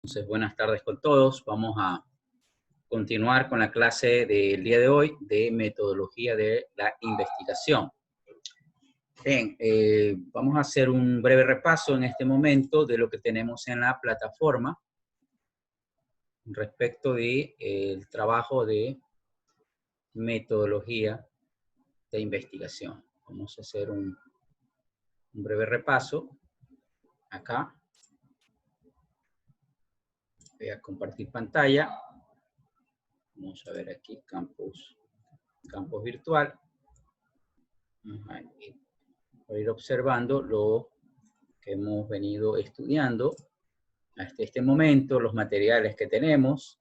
Entonces, buenas tardes con todos. Vamos a continuar con la clase del día de hoy de metodología de la investigación. Bien, vamos a hacer un breve repaso en este momento de lo que tenemos en la plataforma respecto de, el trabajo de metodología de investigación. Vamos a hacer un breve repaso acá. Voy a compartir pantalla. Vamos a ver aquí campus virtual. Para ir observando lo que hemos venido estudiando hasta este momento, los materiales que tenemos.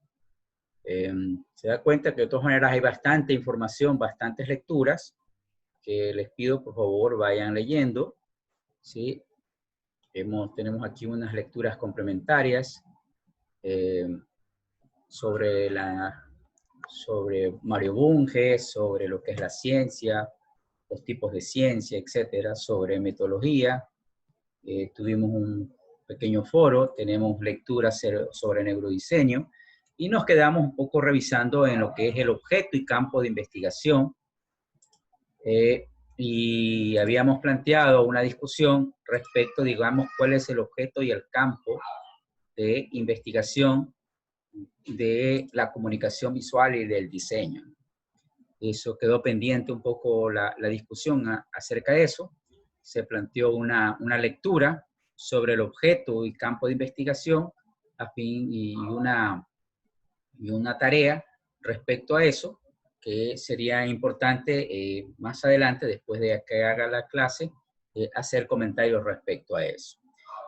Se da cuenta que de todas maneras hay bastante información, bastantes lecturas, que les pido por favor vayan leyendo, ¿sí? Tenemos aquí unas lecturas complementarias sobre Mario Bunge, sobre lo que es la ciencia, los tipos de ciencia, etcétera, sobre metodología. Tuvimos un pequeño foro, tenemos lecturas sobre neurodiseño y nos quedamos un poco revisando en lo que es el objeto y campo de investigación. Y habíamos planteado una discusión respecto, digamos, cuál es el objeto y el campo de investigación de la comunicación visual y del diseño. Eso quedó pendiente un poco la discusión acerca de eso. Se planteó una lectura sobre el objeto y campo de investigación y una tarea respecto a eso, que sería importante más adelante, después de que haga la clase, hacer comentarios respecto a eso.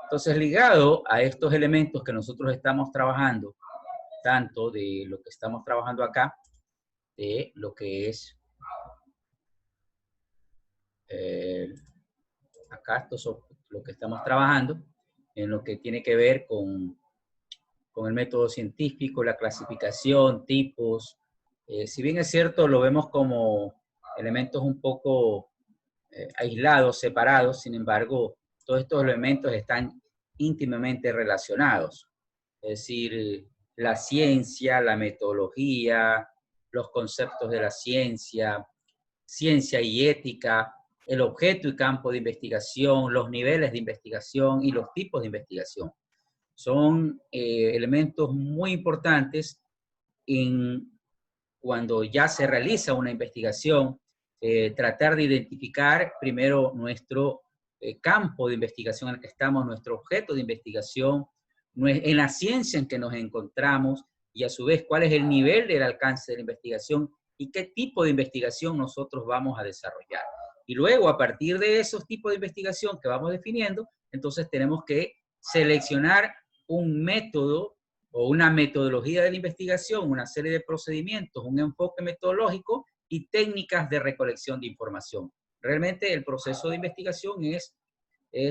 Entonces, ligado a estos elementos que nosotros estamos trabajando, tanto de lo que estamos trabajando acá, de lo que es acá, esto es lo que estamos trabajando, en lo que tiene que ver con el método científico, la clasificación, tipos. Si bien es cierto, lo vemos como elementos un poco aislados, separados, sin embargo, todos estos elementos están íntimamente relacionados. Es decir, la ciencia, la metodología, los conceptos de la ciencia, ciencia y ética, el objeto y campo de investigación, los niveles de investigación y los tipos de investigación. Son elementos muy importantes cuando ya se realiza una investigación, tratar de identificar primero nuestro campo de investigación en el que estamos, nuestro objeto de investigación, en la ciencia en que nos encontramos y a su vez cuál es el nivel del alcance de la investigación y qué tipo de investigación nosotros vamos a desarrollar. Y luego, a partir de esos tipos de investigación que vamos definiendo, entonces tenemos que seleccionar un método o una metodología de la investigación, una serie de procedimientos, un enfoque metodológico y técnicas de recolección de información. Realmente el proceso de investigación es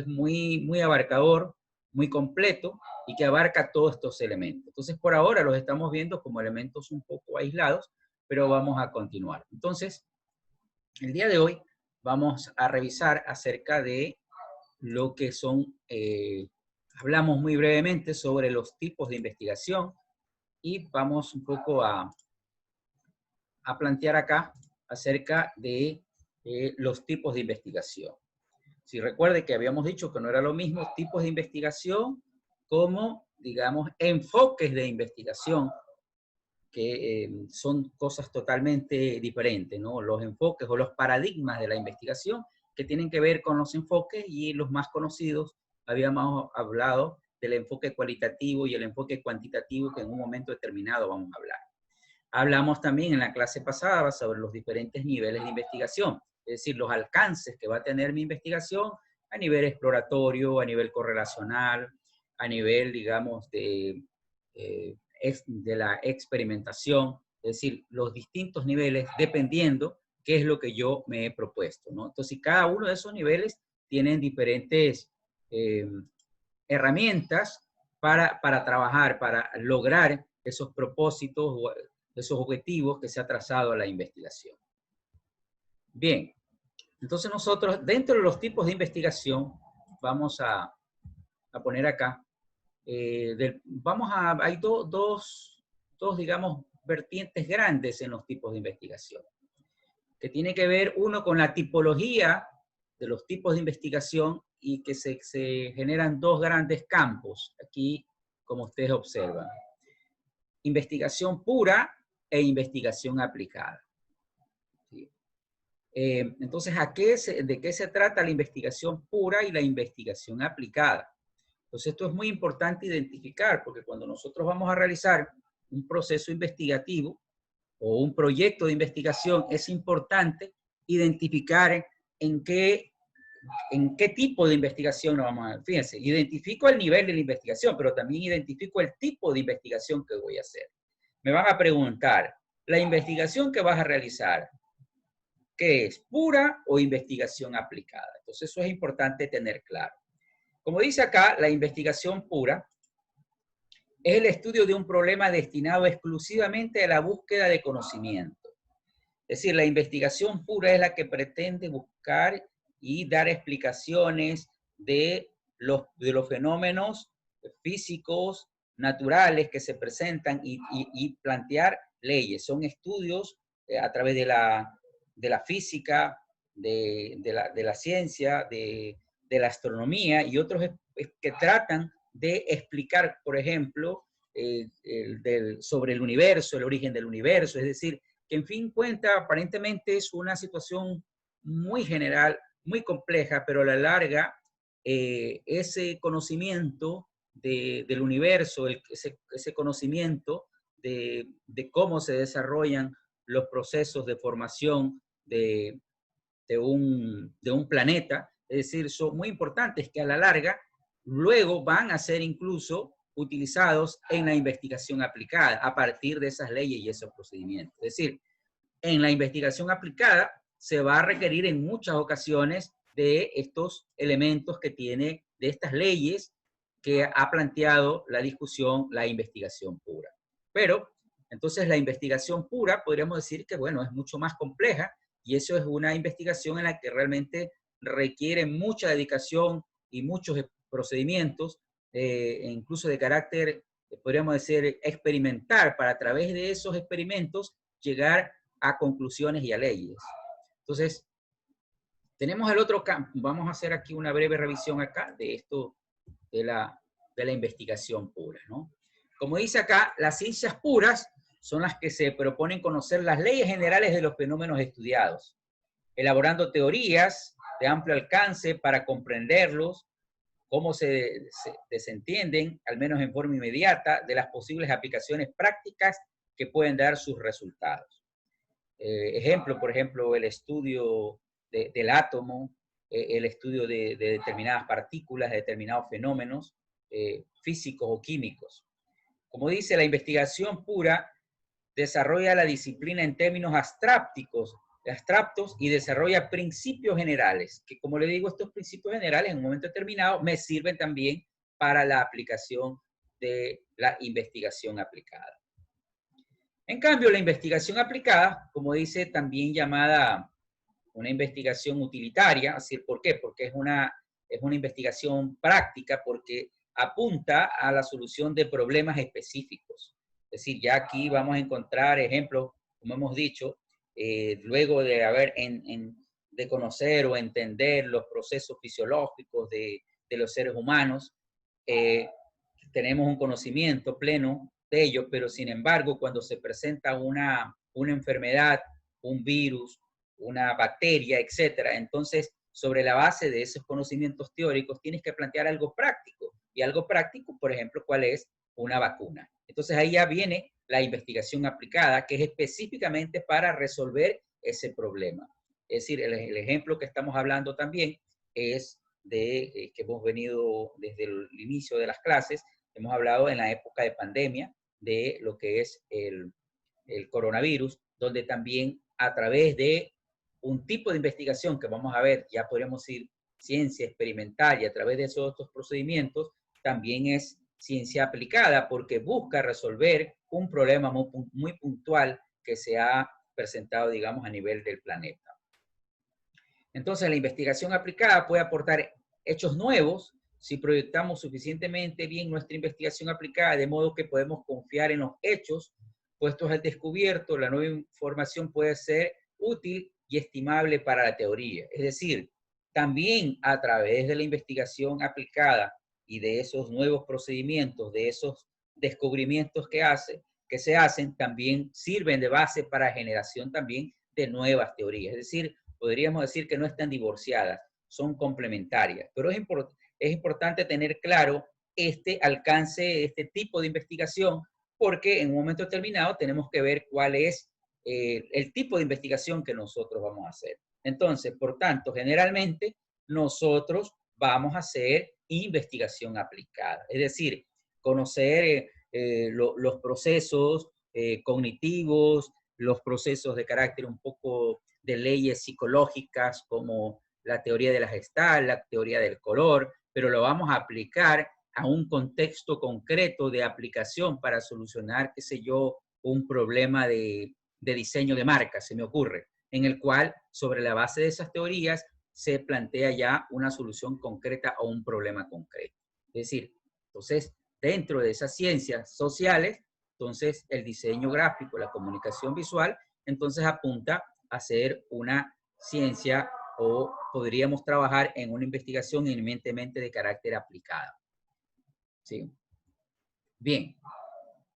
muy abarcador, muy completo y que abarca todos estos elementos. Entonces, por ahora los estamos viendo como elementos un poco aislados, pero vamos a continuar. Entonces, el día de hoy vamos a revisar acerca de lo que son, hablamos muy brevemente sobre los tipos de investigación y vamos un poco a plantear acá acerca de los tipos de investigación. Si recuerde que habíamos dicho que no era lo mismo tipos de investigación como, digamos, enfoques de investigación, que son cosas totalmente diferentes, ¿no? Los enfoques o los paradigmas de la investigación que tienen que ver con los enfoques y los más conocidos, habíamos hablado del enfoque cualitativo y el enfoque cuantitativo que en un momento determinado vamos a hablar. Hablamos también en la clase pasada sobre los diferentes niveles de investigación, es decir, los alcances que va a tener mi investigación a nivel exploratorio, a nivel correlacional, a nivel, digamos, de la experimentación, es decir, los distintos niveles dependiendo qué es lo que yo me he propuesto, ¿no? Entonces, cada uno de esos niveles tienen diferentes herramientas para trabajar, para lograr esos propósitos, esos objetivos que se ha trazado a la investigación. Bien, entonces nosotros, dentro de los tipos de investigación, vamos a poner acá hay dos, digamos, vertientes grandes en los tipos de investigación, que tiene que ver uno con la tipología de los tipos de investigación y que se generan dos grandes campos, aquí como ustedes observan. Investigación pura e investigación aplicada. ¿Sí? Entonces, ¿de qué se trata la investigación pura y la investigación aplicada? Entonces, esto es muy importante identificar, porque cuando nosotros vamos a realizar un proceso investigativo o un proyecto de investigación, es importante identificar en qué tipo de investigación nos vamos a ver. Fíjense, identifico el nivel de la investigación, pero también identifico el tipo de investigación que voy a hacer. Me van a preguntar, ¿la investigación que vas a realizar, qué es? ¿Pura o investigación aplicada? Entonces, eso es importante tener claro. Como dice acá, la investigación pura es el estudio de un problema destinado exclusivamente a la búsqueda de conocimiento. Es decir, la investigación pura es la que pretende buscar y dar explicaciones de los fenómenos físicos, naturales que se presentan y plantear leyes. Son estudios a través de la física, de la ciencia, de la astronomía y otros que tratan de explicar, por ejemplo, sobre el universo, el origen del universo, es decir, que en fin cuenta, aparentemente es una situación muy general, muy compleja, pero a la larga ese conocimiento del universo, ese conocimiento de cómo se desarrollan los procesos de formación de un planeta, es decir, son muy importantes que a la larga luego van a ser incluso utilizados en la investigación aplicada a partir de esas leyes y esos procedimientos. Es decir, en la investigación aplicada se va a requerir en muchas ocasiones de estos elementos que tiene, de estas leyes que ha planteado la discusión, la investigación pura. Pero, entonces la investigación pura podríamos decir que, bueno, es mucho más compleja y eso es una investigación en la que realmente requiere mucha dedicación y muchos procedimientos, incluso de carácter, podríamos decir, experimental, para a través de esos experimentos llegar a conclusiones y a leyes. Entonces, tenemos el otro campo. Vamos a hacer aquí una breve revisión acá de esto, de la investigación pura, ¿no? Como dice acá, las ciencias puras son las que se proponen conocer las leyes generales de los fenómenos estudiados, elaborando teorías de amplio alcance para comprenderlos, cómo se desentienden, al menos en forma inmediata, de las posibles aplicaciones prácticas que pueden dar sus resultados. Ejemplo, por ejemplo, el estudio del átomo, el estudio de determinadas partículas, de determinados fenómenos físicos o químicos. Como dice, la investigación pura desarrolla la disciplina en términos abstractos y desarrolla principios generales, que como le digo, estos principios generales en un momento determinado me sirven también para la aplicación de la investigación aplicada. En cambio, la investigación aplicada, como dice, también llamada una investigación utilitaria, así, ¿por qué? Porque es una investigación práctica, porque apunta a la solución de problemas específicos. Es decir, ya aquí vamos a encontrar ejemplos, como hemos dicho, luego de de conocer o entender los procesos fisiológicos de los seres humanos, tenemos un conocimiento pleno de ello, pero sin embargo, cuando se presenta una enfermedad, un virus, una bacteria, etcétera, entonces, sobre la base de esos conocimientos teóricos, tienes que plantear algo práctico. Y algo práctico, por ejemplo, ¿cuál es? Una vacuna. Entonces, ahí ya viene la investigación aplicada, que es específicamente para resolver ese problema. Es decir, el ejemplo que estamos hablando también es que hemos venido desde el inicio de las clases, hemos hablado en la época de pandemia de lo que es el coronavirus, donde también a través de un tipo de investigación que vamos a ver, ya podríamos decir ciencia experimental y a través de esos otros procedimientos, también es ciencia aplicada porque busca resolver un problema muy puntual que se ha presentado, digamos, a nivel del planeta. Entonces, la investigación aplicada puede aportar hechos nuevos si proyectamos suficientemente bien nuestra investigación aplicada, de modo que podemos confiar en los hechos puestos al descubierto, la nueva información puede ser útil y estimable para la teoría. Es decir, también a través de la investigación aplicada y de esos nuevos procedimientos, de esos descubrimientos que se hacen, también sirven de base para generación también de nuevas teorías. Es decir, podríamos decir que no están divorciadas, son complementarias. Pero es importante tener claro este alcance, este tipo de investigación, porque en un momento determinado tenemos que ver cuál es el tipo de investigación que nosotros vamos a hacer. Entonces, por tanto, generalmente nosotros vamos a hacer investigación aplicada, es decir, conocer los procesos cognitivos, los procesos de carácter un poco de leyes psicológicas como la teoría de la Gestalt, la teoría del color, pero lo vamos a aplicar a un contexto concreto de aplicación para solucionar, qué sé yo, un problema de diseño de marca, se me ocurre, en el cual, sobre la base de esas teorías, se plantea ya una solución concreta a un problema concreto. Es decir, entonces, dentro de esas ciencias sociales, entonces el diseño gráfico, la comunicación visual, entonces apunta a ser una ciencia o podríamos trabajar en una investigación eminentemente de carácter aplicado. ¿Sí? Bien,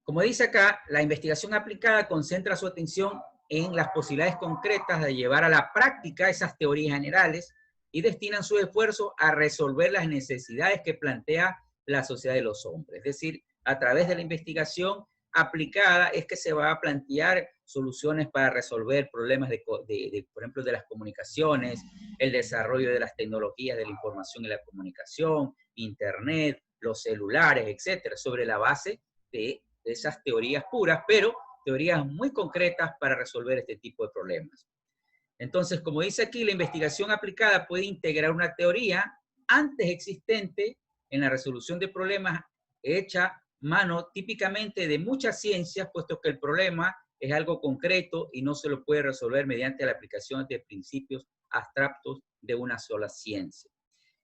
como dice acá, la investigación aplicada concentra su atención en las posibilidades concretas de llevar a la práctica esas teorías generales y destinan su esfuerzo a resolver las necesidades que plantea la sociedad de los hombres. Es decir, a través de la investigación aplicada es que se va a plantear soluciones para resolver problemas por ejemplo, de las comunicaciones, el desarrollo de las tecnologías de la información y la comunicación, Internet, los celulares, etcétera, sobre la base de esas teorías puras, pero teorías muy concretas para resolver este tipo de problemas. Entonces, como dice aquí, la investigación aplicada puede integrar una teoría antes existente en la resolución de problemas hecha mano típicamente de muchas ciencias, puesto que el problema es algo concreto y no se lo puede resolver mediante la aplicación de principios abstractos de una sola ciencia.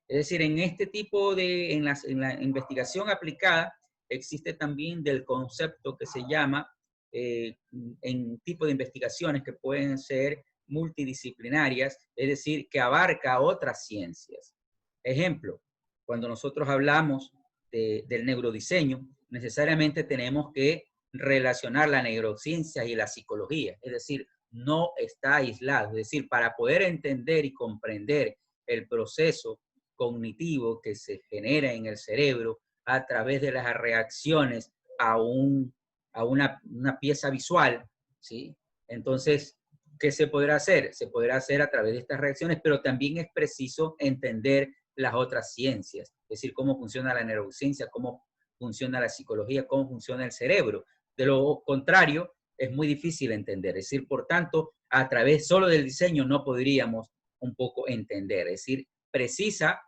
Es decir, en este tipo en la investigación aplicada, existe también del concepto que se llama, en tipo de investigaciones que pueden ser multidisciplinarias, es decir, que abarca otras ciencias. Ejemplo, cuando nosotros hablamos del neurodiseño, necesariamente tenemos que relacionar la neurociencia y la psicología, es decir, no está aislado, es decir, para poder entender y comprender el proceso cognitivo que se genera en el cerebro a través de las reacciones a una pieza visual, ¿sí? Entonces, ¿qué se podrá hacer? Se podrá hacer a través de estas reacciones, pero también es preciso entender las otras ciencias, es decir, cómo funciona la neurociencia, cómo funciona la psicología, cómo funciona el cerebro. De lo contrario, es muy difícil entender. Es decir, por tanto, a través solo del diseño no podríamos un poco entender. Es decir, precisa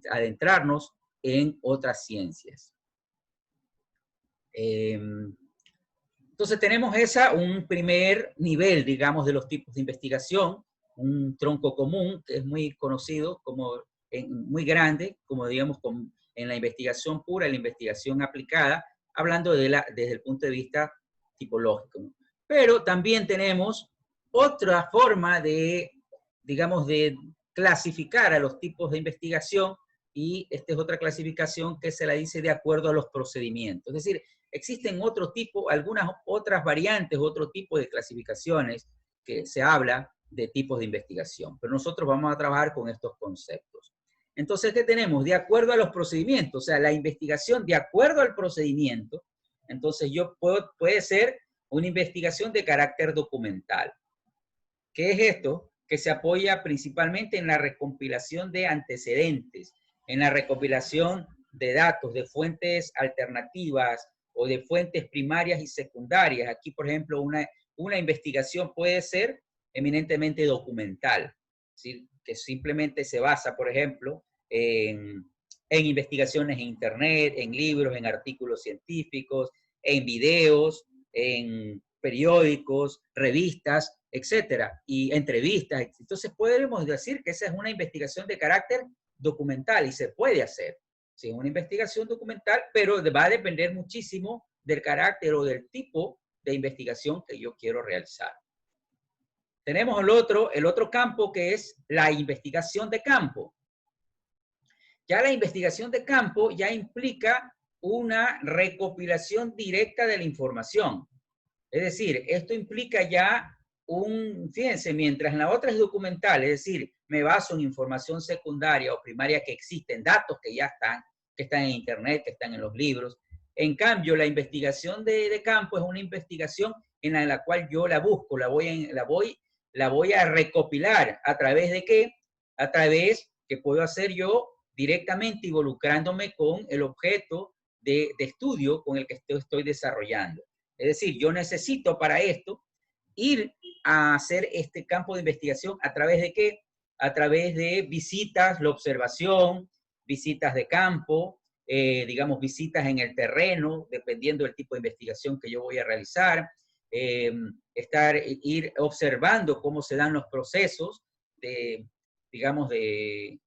adentrarnos en otras ciencias. Entonces tenemos un primer nivel, digamos, de los tipos de investigación, un tronco común que es muy conocido, muy grande, como digamos, en la investigación pura, en la investigación aplicada, hablando desde el punto de vista tipológico, ¿no? Pero también tenemos otra forma digamos, de clasificar a los tipos de investigación, y esta es otra clasificación que se la dice de acuerdo a los procedimientos. Es decir, existen algunas otras variantes, otro tipo de clasificaciones que se habla de tipos de investigación, pero nosotros vamos a trabajar con estos conceptos. Entonces, ¿qué tenemos? De acuerdo a los procedimientos, o sea, la investigación de acuerdo al procedimiento. Entonces, puede ser una investigación de carácter documental. ¿Qué es esto? Que se apoya principalmente en la recompilación de antecedentes, en la recopilación de datos, de fuentes alternativas o de fuentes primarias y secundarias. Aquí, por ejemplo, una investigación puede ser eminentemente documental, ¿sí? Que simplemente se basa, por ejemplo, en investigaciones en Internet, en libros, en artículos científicos, en videos, en periódicos, revistas, etcétera, y entrevistas. Entonces podemos decir que esa es una investigación de carácter documental y se puede hacer. si es una investigación documental, pero va a depender muchísimo del carácter o del tipo de investigación que yo quiero realizar. Tenemos el otro campo que es la investigación de campo. Ya la investigación de campo ya implica una recopilación directa de la información. Es decir, esto implica ya fíjense, mientras la otra es documental, es decir, me baso en información secundaria o primaria que existen, datos que ya están, que están en internet, que están en los libros. En cambio, la investigación de campo es una investigación en la cual yo la busco, la voy a recopilar. ¿A través de qué? A través que puedo hacer yo directamente involucrándome con el objeto de estudio con el que estoy desarrollando. Es decir, yo necesito para esto ir a hacer este campo de investigación a través de qué? A través de visitas, la observación, visitas de campo, digamos, visitas en el terreno, dependiendo del tipo de investigación que yo voy a realizar, ir observando cómo se dan los procesos de, digamos, de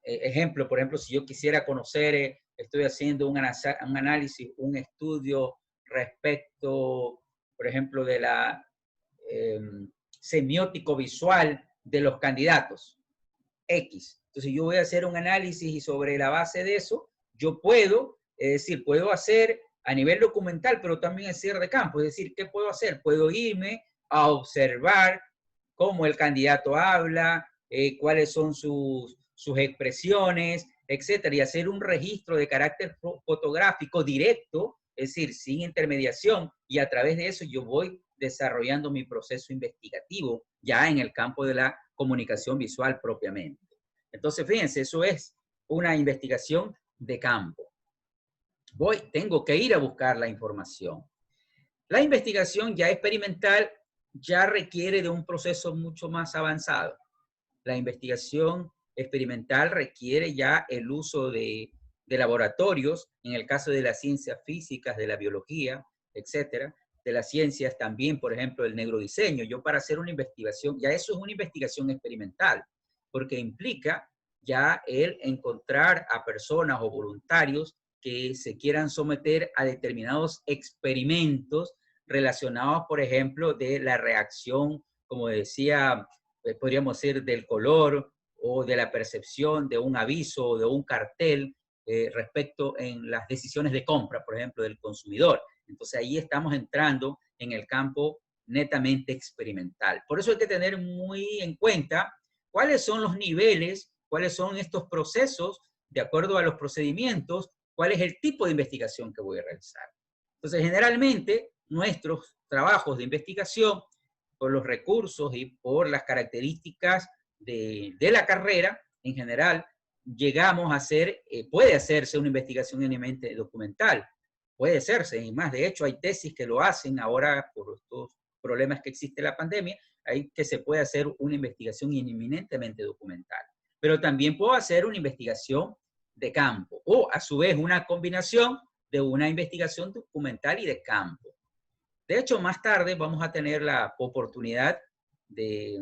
ejemplo, por ejemplo, si yo quisiera conocer, estoy haciendo un análisis, un estudio respecto, por ejemplo, de la semiótico visual de los candidatos X. Entonces yo voy a hacer un análisis y sobre la base de eso, yo puedo, es decir, puedo hacer a nivel documental, pero también es cierre de campo. Es decir, ¿qué puedo hacer? Puedo irme a observar cómo el candidato habla, cuáles son sus expresiones, etcétera, y hacer un registro de carácter fotográfico directo, es decir, sin intermediación, y a través de eso yo voy desarrollando mi proceso investigativo ya en el campo de la comunicación visual propiamente. Entonces, fíjense, eso es una investigación de campo. Tengo que ir a buscar la información. La investigación ya experimental ya requiere de un proceso mucho más avanzado. La investigación experimental requiere ya el uso de laboratorios, en el caso de las ciencias físicas, de la biología, etcétera, de las ciencias también, por ejemplo, el neurodiseño. Yo para hacer una investigación, ya eso es una investigación experimental, porque implica ya el encontrar a personas o voluntarios que se quieran someter a determinados experimentos relacionados, por ejemplo, de la reacción, como decía, podríamos decir, del color o de la percepción de un aviso o de un cartel respecto en las decisiones de compra, por ejemplo, del consumidor. Entonces ahí estamos entrando en el campo netamente experimental. Por eso hay que tener muy en cuenta cuáles son los niveles, cuáles son estos procesos, de acuerdo a los procedimientos, cuál es el tipo de investigación que voy a realizar. Entonces, generalmente, nuestros trabajos de investigación, por los recursos y por las características de la carrera, en general, llegamos a hacer, puede hacerse una investigación eminentemente documental, puede hacerse, y más, de hecho, hay tesis que lo hacen ahora por estos problemas que existe la pandemia, hay que se puede hacer una investigación eminentemente documental. Pero también puedo hacer una investigación de campo, o a su vez una combinación de una investigación documental y de campo. De hecho, más tarde vamos a tener la oportunidad de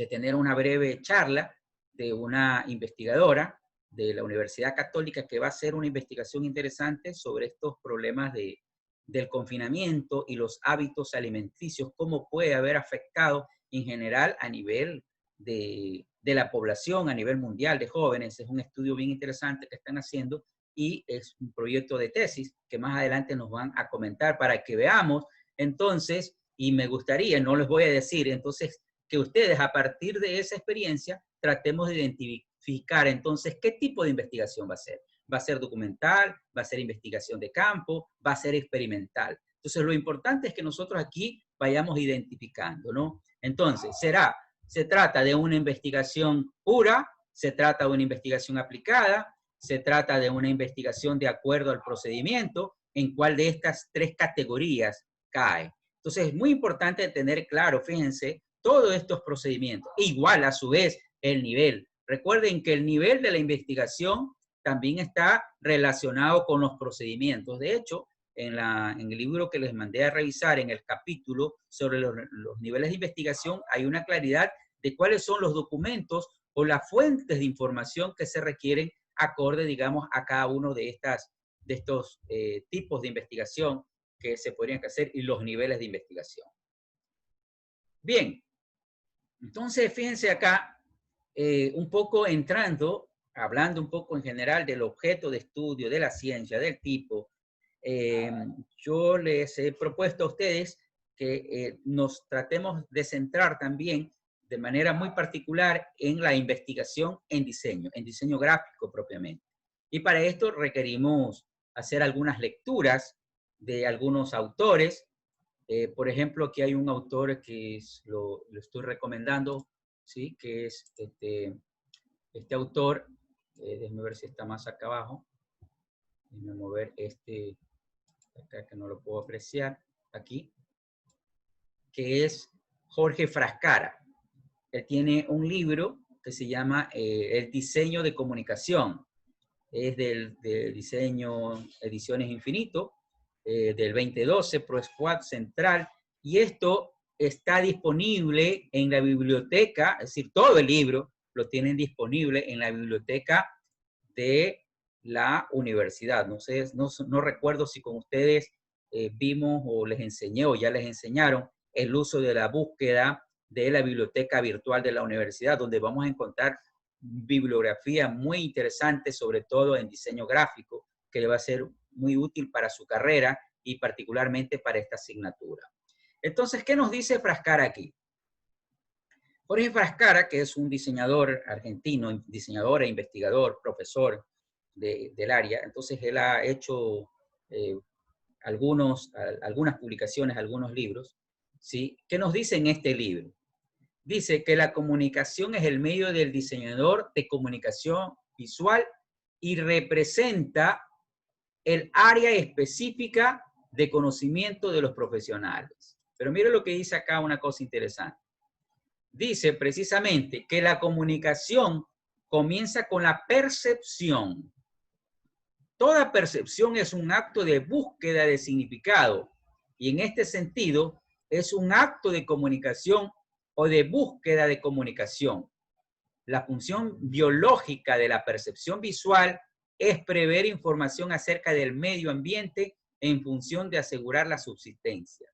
tener una breve charla de una investigadora de la Universidad Católica que va a hacer una investigación interesante sobre estos problemas del confinamiento y los hábitos alimenticios, cómo puede haber afectado en general a nivel de la población, a nivel mundial de jóvenes. Es un estudio bien interesante que están haciendo y es un proyecto de tesis que más adelante nos van a comentar para que veamos entonces, y me gustaría, no les voy a decir, entonces, que ustedes a partir de esa experiencia tratemos de identificar entonces qué tipo de investigación va a ser. ¿Va a ser documental? ¿Va a ser investigación de campo? ¿Va a ser experimental? Entonces, lo importante es que nosotros aquí vayamos identificando, ¿no? Entonces, se trata de una investigación pura, se trata de una investigación aplicada, se trata de una investigación de acuerdo al procedimiento, en cuál de estas tres categorías cae. Entonces, es muy importante tener claro, fíjense, todos estos procedimientos. Igual, a su vez, el nivel. Recuerden que el nivel de la investigación también está relacionado con los procedimientos. De hecho, en el libro que les mandé a revisar, en el capítulo sobre los niveles de investigación, hay una claridad de cuáles son los documentos o las fuentes de información que se requieren acorde, digamos, a cada uno de estos tipos de investigación que se podrían hacer y los niveles de investigación. Bien, entonces fíjense acá, un poco entrando, hablando un poco en general del objeto de estudio, de la ciencia, del tipo, yo les he propuesto a ustedes que nos tratemos de centrar también de manera muy particular en la investigación en diseño gráfico propiamente. Y para esto requerimos hacer algunas lecturas de algunos autores. Por ejemplo, aquí hay un autor que lo estoy recomendando, ¿sí? Que es este autor, déjenme ver si está más acá abajo, déjenme mover acá que no lo puedo apreciar, aquí, que es Jorge Frascara. Él tiene un libro que se llama El diseño de comunicación. Es del diseño Ediciones Infinito, del 2012, ProSquad Central, y esto está disponible en la biblioteca, es decir, todo el libro lo tienen disponible en la biblioteca de la universidad. No sé, no recuerdo si con ustedes vimos o les enseñé o ya les enseñaron el uso de la búsqueda de la biblioteca virtual de la universidad, donde vamos a encontrar bibliografía muy interesante, sobre todo en diseño gráfico, que le va a ser muy útil para su carrera y particularmente para esta asignatura. Entonces, ¿qué nos dice Frascara aquí? Jorge Frascara, que es un diseñador argentino, diseñador e investigador, profesor del área, entonces él ha hecho algunas publicaciones, algunos libros, ¿sí? ¿Qué nos dice en este libro? Dice que la comunicación es el medio del diseñador de comunicación visual y representa el área específica de conocimiento de los profesionales. Pero mire lo que dice acá, una cosa interesante. Dice precisamente que la comunicación comienza con la percepción. Toda percepción es un acto de búsqueda de significado y en este sentido es un acto de comunicación o de búsqueda de comunicación. La función biológica de la percepción visual es prever información acerca del medio ambiente en función de asegurar la subsistencia.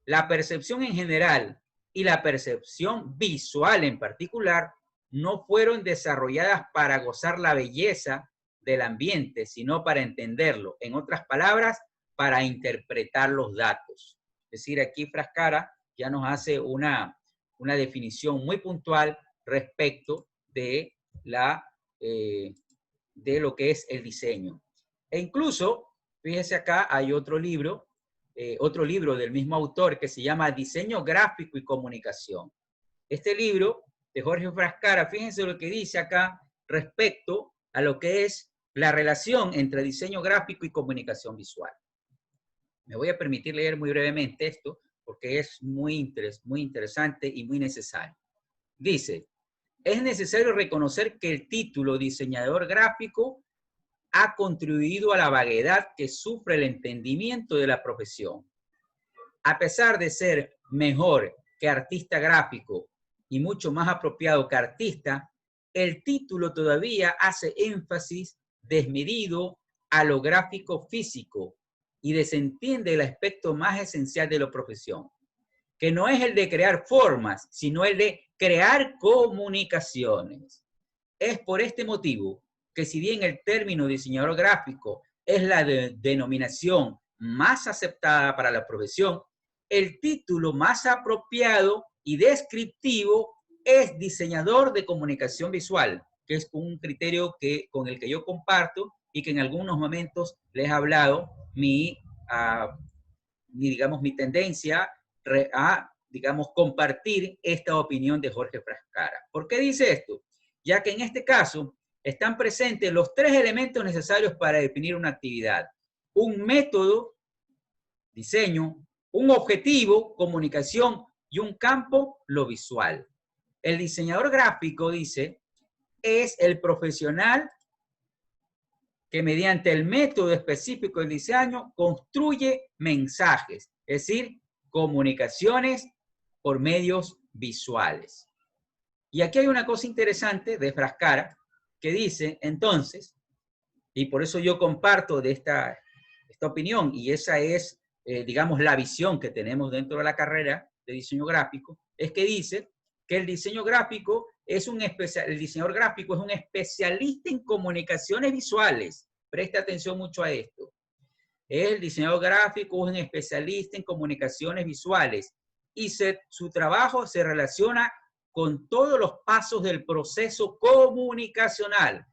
La percepción en general y la percepción visual en particular no fueron desarrolladas para gozar la belleza del ambiente, sino para entenderlo. En otras palabras, para interpretar los datos. Es decir, aquí Frascara ya nos hace una definición muy puntual respecto de lo que es el diseño. E incluso, fíjese acá, hay otro libro del mismo autor que se llama Diseño Gráfico y Comunicación. Este libro de Jorge Frascara, fíjense lo que dice acá respecto a lo que es la relación entre diseño gráfico y comunicación visual. Me voy a permitir leer muy brevemente esto porque es muy interesante y muy necesario. Dice, es necesario reconocer que el título diseñador gráfico ha contribuido a la vaguedad que sufre el entendimiento de la profesión. A pesar de ser mejor que artista gráfico y mucho más apropiado que artista, el título todavía hace énfasis desmedido a lo gráfico físico y desentiende el aspecto más esencial de la profesión, que no es el de crear formas, sino el de crear comunicaciones. Es por este motivo que si bien el término diseñador gráfico es la denominación más aceptada para la profesión, el título más apropiado y descriptivo es diseñador de comunicación visual, que es un criterio con el que yo comparto y que en algunos momentos les he hablado digamos, mi tendencia a, digamos, compartir esta opinión de Jorge Frascara. ¿Por qué dice esto? Ya que en este caso están presentes los tres elementos necesarios para definir una actividad. Un método, diseño, un objetivo, comunicación, y un campo, lo visual. El diseñador gráfico, dice, es el profesional que mediante el método específico del diseño construye mensajes, es decir, comunicaciones por medios visuales. Y aquí hay una cosa interesante de Frascara, que dice, entonces, y por eso yo comparto de esta opinión, y esa es, digamos, la visión que tenemos dentro de la carrera de diseño gráfico, es que dice que el diseño gráfico es el diseñador gráfico es un especialista en comunicaciones visuales. Presta atención mucho a esto. El diseñador gráfico es un especialista en comunicaciones visuales y su trabajo se relaciona con todos los pasos del proceso comunicacional,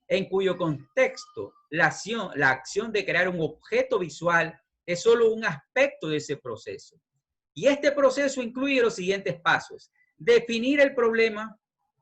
en cuyo contexto la acción de crear un objeto visual es solo un aspecto de ese proceso. Y este proceso incluye los siguientes pasos: definir el problema,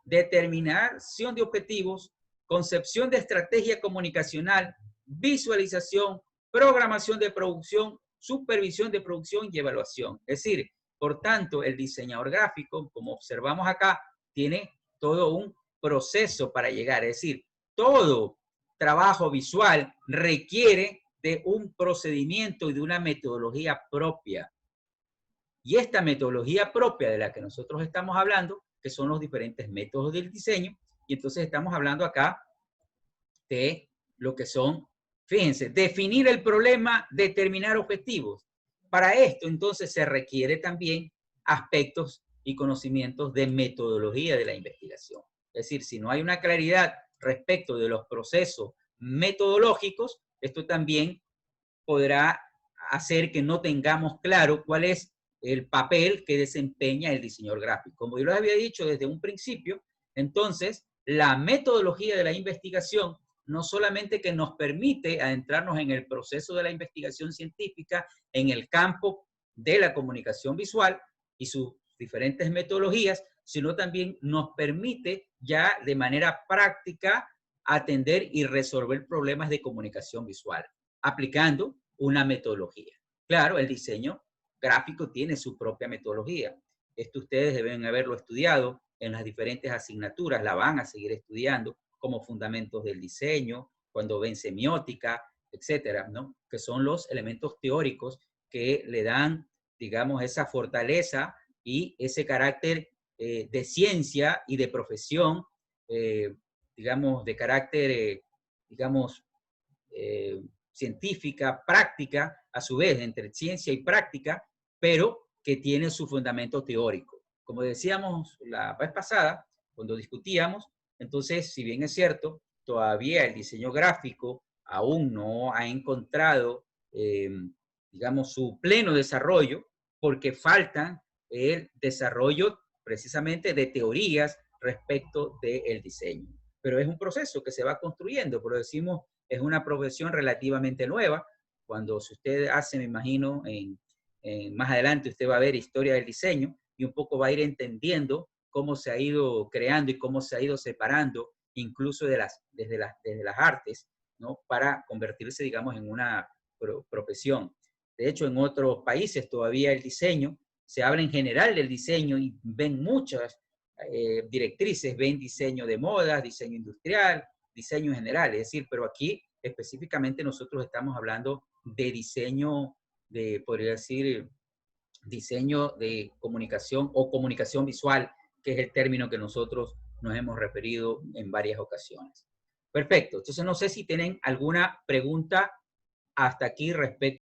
determinación de objetivos, concepción de estrategia comunicacional, visualización, programación de producción, supervisión de producción y evaluación. Es decir, por tanto, el diseñador gráfico, como observamos acá, tiene todo un proceso para llegar. Es decir, todo trabajo visual requiere de un procedimiento y de una metodología propia. Y esta metodología propia de la que nosotros estamos hablando, que son los diferentes métodos del diseño, y entonces estamos hablando acá de lo que son, fíjense, definir el problema, determinar objetivos. Para esto, entonces, se requiere también aspectos y conocimientos de metodología de la investigación. Es decir, si no hay una claridad respecto de los procesos metodológicos, esto también podrá hacer que no tengamos claro cuál es el papel que desempeña el diseñador gráfico. Como yo lo había dicho desde un principio, entonces, la metodología de la investigación no solamente que nos permite adentrarnos en el proceso de la investigación científica en el campo de la comunicación visual y sus diferentes metodologías, sino también nos permite ya de manera práctica atender y resolver problemas de comunicación visual, aplicando una metodología. Claro, el diseño gráfico tiene su propia metodología. Esto ustedes deben haberlo estudiado en las diferentes asignaturas, la van a seguir estudiando, como fundamentos del diseño, cuando ven semiótica, etcétera, ¿no? Que son los elementos teóricos que le dan, digamos, esa fortaleza y ese carácter de ciencia y de profesión, digamos, de carácter, digamos, científica, práctica, a su vez, entre ciencia y práctica, pero que tiene su fundamento teórico. Como decíamos la vez pasada, cuando discutíamos, entonces, si bien es cierto, todavía el diseño gráfico aún no ha encontrado, digamos, su pleno desarrollo, porque faltan el desarrollo precisamente de teorías respecto del diseño. Pero es un proceso que se va construyendo, pero decimos, es una profesión relativamente nueva. Cuando si usted hace, me imagino, más adelante usted va a ver historia del diseño y un poco va a ir entendiendo cómo se ha ido creando y cómo se ha ido separando, incluso desde las artes, ¿no? Para convertirse, digamos, en una profesión. De hecho, en otros países todavía el diseño, se habla en general del diseño y ven muchas directrices, ven diseño de moda, diseño industrial, diseño en general, es decir, pero aquí específicamente nosotros estamos hablando de diseño, podría decir, diseño de comunicación o comunicación visual, que es el término que nosotros nos hemos referido en varias ocasiones. Perfecto, entonces no sé si tienen alguna pregunta hasta aquí respecto